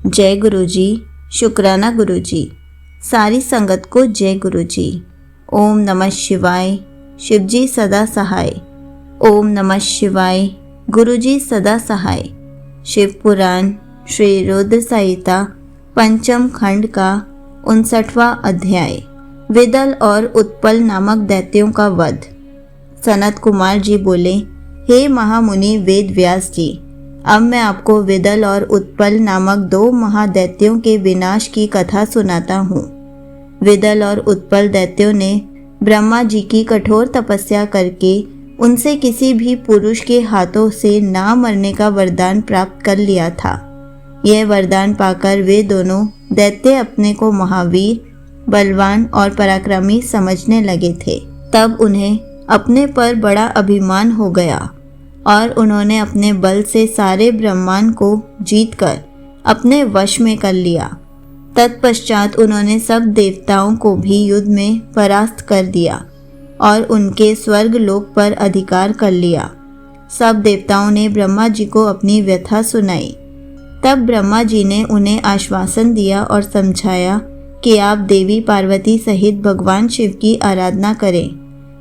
जय गुरु जी, शुक्राना गुरु जी। सारी संगत को जय गुरु जी। ओम नमः शिवाय। शिव जी सदा सहाय। ओम नमः शिवाय। गुरु जी सदा सहाय। शिव पुराण श्री रुद्र संहिता पंचम खंड का 59वां अध्याय, विदल और उत्पल नामक दैत्यों का वध। सनत कुमार जी बोले, हे महामुनि वेद व्यास जी, अब मैं आपको विदल और उत्पल नामक दो महादैत्यों के विनाश की कथा सुनाता हूँ। विदल और उत्पल दैत्यों ने ब्रह्मा जी की कठोर तपस्या करके उनसे किसी भी पुरुष के हाथों से ना मरने का वरदान प्राप्त कर लिया था। यह वरदान पाकर वे दोनों दैत्य अपने को महावीर, बलवान और पराक्रमी समझने लगे थे। तब उन्हें अपने पर बड़ा अभिमान हो गया और उन्होंने अपने बल से सारे ब्रह्मांड को जीतकर अपने वश में कर लिया। तत्पश्चात उन्होंने सब देवताओं को भी युद्ध में परास्त कर दिया और उनके स्वर्ग लोक पर अधिकार कर लिया। सब देवताओं ने ब्रह्मा जी को अपनी व्यथा सुनाई। तब ब्रह्मा जी ने उन्हें आश्वासन दिया और समझाया कि आप देवी पार्वती सहित भगवान शिव की आराधना करें,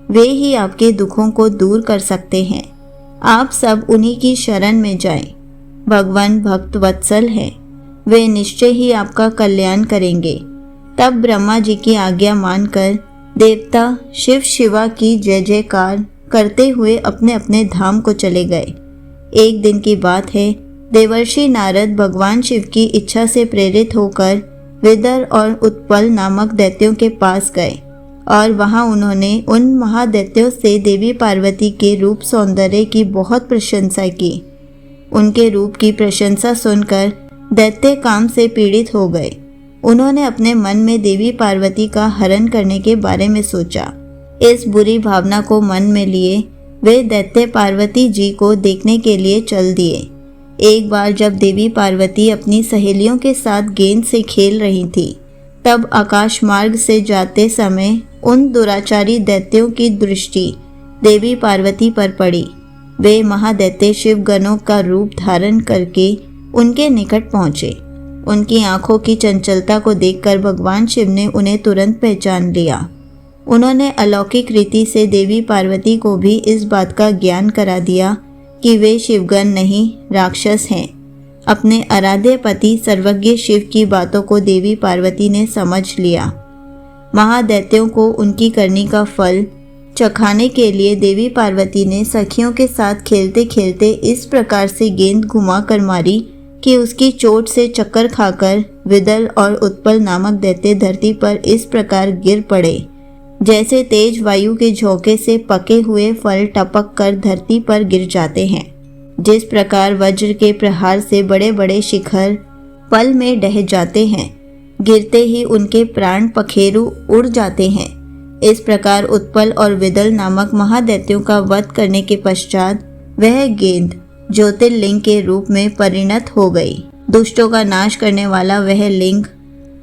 वे ही आपके दुखों को दूर कर सकते हैं। आप सब उन्हीं की शरण में जाएं। भगवान भक्त वत्सल हैं, वे निश्चय ही आपका कल्याण करेंगे। तब ब्रह्मा जी की आज्ञा मानकर देवता शिव शिवा की जय जयकार करते हुए अपने अपने धाम को चले गए। एक दिन की बात है, देवर्षि नारद भगवान शिव की इच्छा से प्रेरित होकर विदल और उत्पल नामक दैत्यों के पास गए और वहां उन्होंने उन महादैत्यों से देवी पार्वती के रूप सौंदर्य की बहुत प्रशंसा की। उनके रूप की प्रशंसा सुनकर दैत्य काम से पीड़ित हो गए। उन्होंने अपने मन में देवी पार्वती का हरण करने के बारे में सोचा। इस बुरी भावना को मन में लिए वे दैत्य पार्वती जी को देखने के लिए चल दिए। एक बार जब देवी पार्वती अपनी सहेलियों के साथ गेंद से खेल रही थी, तब आकाश मार्ग से जाते समय उन दुराचारी दैत्यों की दृष्टि देवी पार्वती पर पड़ी। वे महादैत्य शिव गणों का रूप धारण करके उनके निकट पहुंचे। उनकी आंखों की चंचलता को देखकर भगवान शिव ने उन्हें तुरंत पहचान लिया। उन्होंने अलौकिक रीति से देवी पार्वती को भी इस बात का ज्ञान करा दिया कि वे शिवगण नहीं, राक्षस हैं। अपने आराध्य पति सर्वज्ञ शिव की बातों को देवी पार्वती ने समझ लिया। महादैत्यों को उनकी करनी का फल चखाने के लिए देवी पार्वती ने सखियों के साथ खेलते खेलते इस प्रकार से गेंद घुमा कर मारी कि उसकी चोट से चक्कर खाकर विदल और उत्पल नामक दैत्य धरती पर इस प्रकार गिर पड़े, जैसे तेज वायु के झोंके से पके हुए फल टपक कर धरती पर गिर जाते हैं। जिस प्रकार वज्र के प्रहार से बड़े बड़े शिखर पल में ढह जाते हैं, गिरते ही उनके प्राण पखेरु उड़ जाते हैं, इस प्रकार उत्पल और विदल नामक महादैत्यों का वध करने के पश्चात वह गेंद ज्योतिर्लिंग के रूप में परिणत हो गई। दुष्टों का नाश करने वाला वह लिंग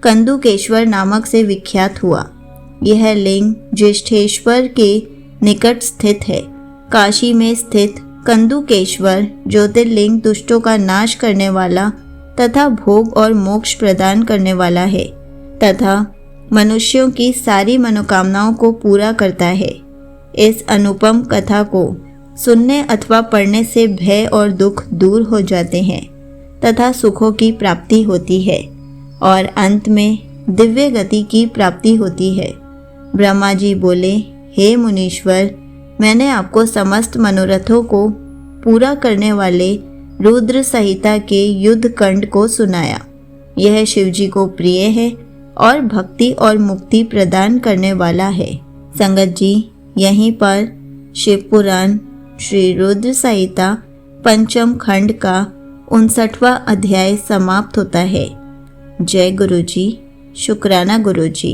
कंदुकेश्वर नामक से विख्यात हुआ। यह लिंग ज्येष्ठेश्वर के निकट स्थित है। काशी में स्थित कंदुकेश्वर ज्योतिर्लिंग दुष्टों का नाश करने वाला तथा भोग और मोक्ष प्रदान करने वाला है तथा मनुष्यों की सारी मनोकामनाओं को पूरा करता है। इस अनुपम कथा को सुनने अथवा पढ़ने से भय और दुख दूर हो जाते हैं तथा सुखों की प्राप्ति होती है और अंत में दिव्य गति की प्राप्ति होती है। ब्रह्मा जी बोले, हे मुनीश्वर, मैंने आपको समस्त मनोरथों को पूरा करने वाले रुद्र संहिता के युद्ध कांड को सुनाया। यह शिवजी को प्रिय है और भक्ति और मुक्ति प्रदान करने वाला है। संगत जी, यहीं पर शिव पुराण श्री रुद्र संहिता पंचम खंड का 59वां अध्याय समाप्त होता है। जय गुरु जी, शुक्राना गुरु जी।